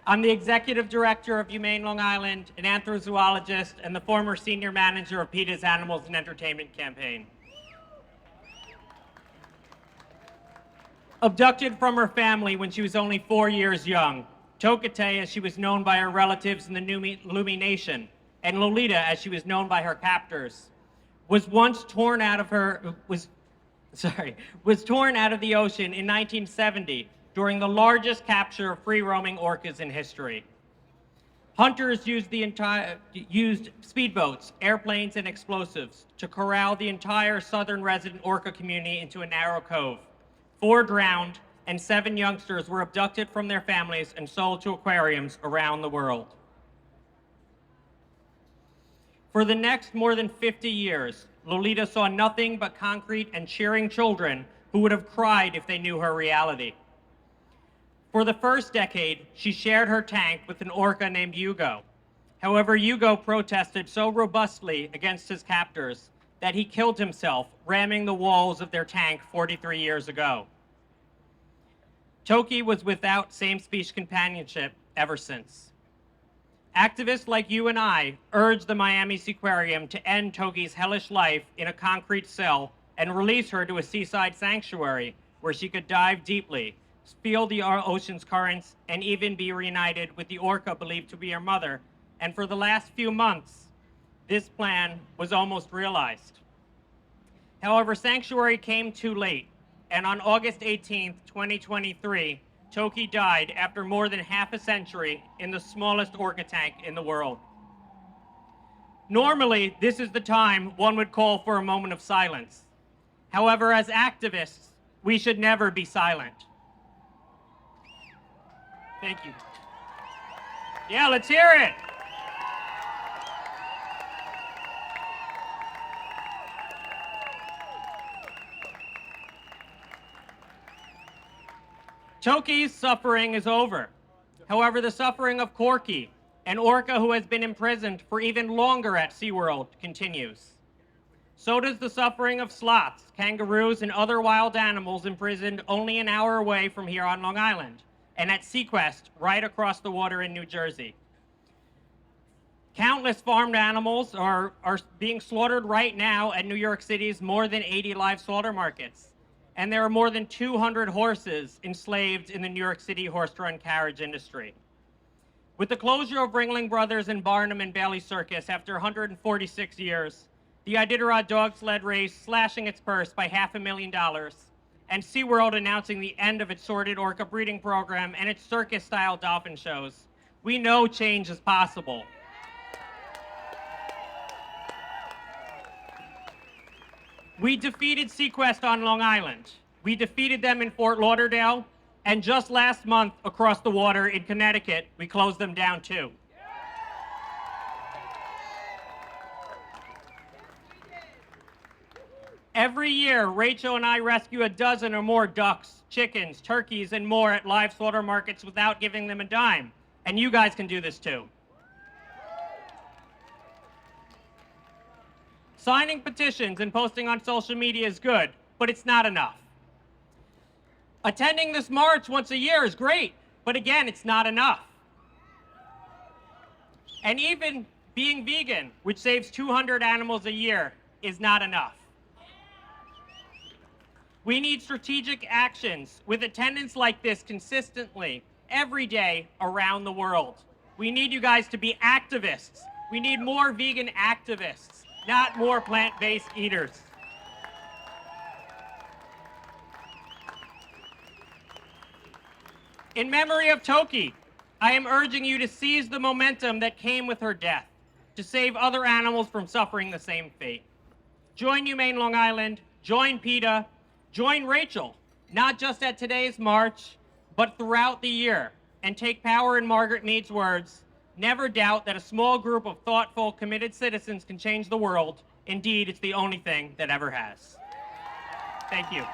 I'm the executive director of Humane Long Island, an anthrozoologist, and the former senior manager of PETA's Animals and Entertainment campaign. Abducted from her family when she was only 4 years young, Tokitae, as she was known by her relatives in the Lumi Nation, and Lolita, as she was known by her captors, was torn out of the ocean in 1970 during the largest capture of free-roaming orcas in history. Hunters used speedboats, airplanes, and explosives to corral the entire southern resident orca community into a narrow cove. 4 drowned, and 7 youngsters were abducted from their families and sold to aquariums around the world. For the next more than 50 years, Lolita saw nothing but concrete and cheering children who would have cried if they knew her reality. For the first decade, she shared her tank with an orca named Hugo. However, Hugo protested so robustly against his captors that he killed himself, ramming the walls of their tank 43 years ago. Toki was without same-species companionship ever since. Activists like you and I urged the Miami Seaquarium to end Toki's hellish life in a concrete cell and release her to a seaside sanctuary where she could dive deeply, feel the ocean's currents, and even be reunited with the orca believed to be her mother. And for the last few months, this plan was almost realized. However, sanctuary came too late, and on August 18th, 2023, Toki died after more than half a century in the smallest orca tank in the world. Normally, this is the time one would call for a moment of silence. However, as activists, we should never be silent. Thank you. Yeah, let's hear it. Toki's suffering is over. However, the suffering of Corky, an orca who has been imprisoned for even longer at SeaWorld, continues. So does the suffering of sloths, kangaroos, and other wild animals imprisoned only an hour away from here on Long Island, and at Sequest, right across the water in New Jersey. Countless farmed animals are being slaughtered right now at New York City's more than 80 live slaughter markets. And there are more than 200 horses enslaved in the New York City horse-drawn carriage industry. With the closure of Ringling Brothers and Barnum and Bailey Circus after 146 years, the Iditarod dog sled race slashing its purse by $500,000, and SeaWorld announcing the end of its sordid orca breeding program and its circus-style dolphin shows, we know change is possible. We defeated Sequest on Long Island. We defeated them in Fort Lauderdale, and just last month across the water in Connecticut, we closed them down too. Every year, Rachel and I rescue a dozen or more ducks, chickens, turkeys, and more at live slaughter markets without giving them a dime. And you guys can do this too. Signing petitions and posting on social media is good, but it's not enough. Attending this march once a year is great, but again, it's not enough. And even being vegan, which saves 200 animals a year, is not enough. We need strategic actions with attendance like this consistently, every day, around the world. We need you guys to be activists. We need more vegan activists, not more plant-based eaters. In memory of Toki, I am urging you to seize the momentum that came with her death, to save other animals from suffering the same fate. Join Humane Long Island, join PETA, join Rachel, not just at today's march, but throughout the year, and take power in Margaret Mead's words, never doubt that a small group of thoughtful, committed citizens can change the world. Indeed, it's the only thing that ever has. Thank you.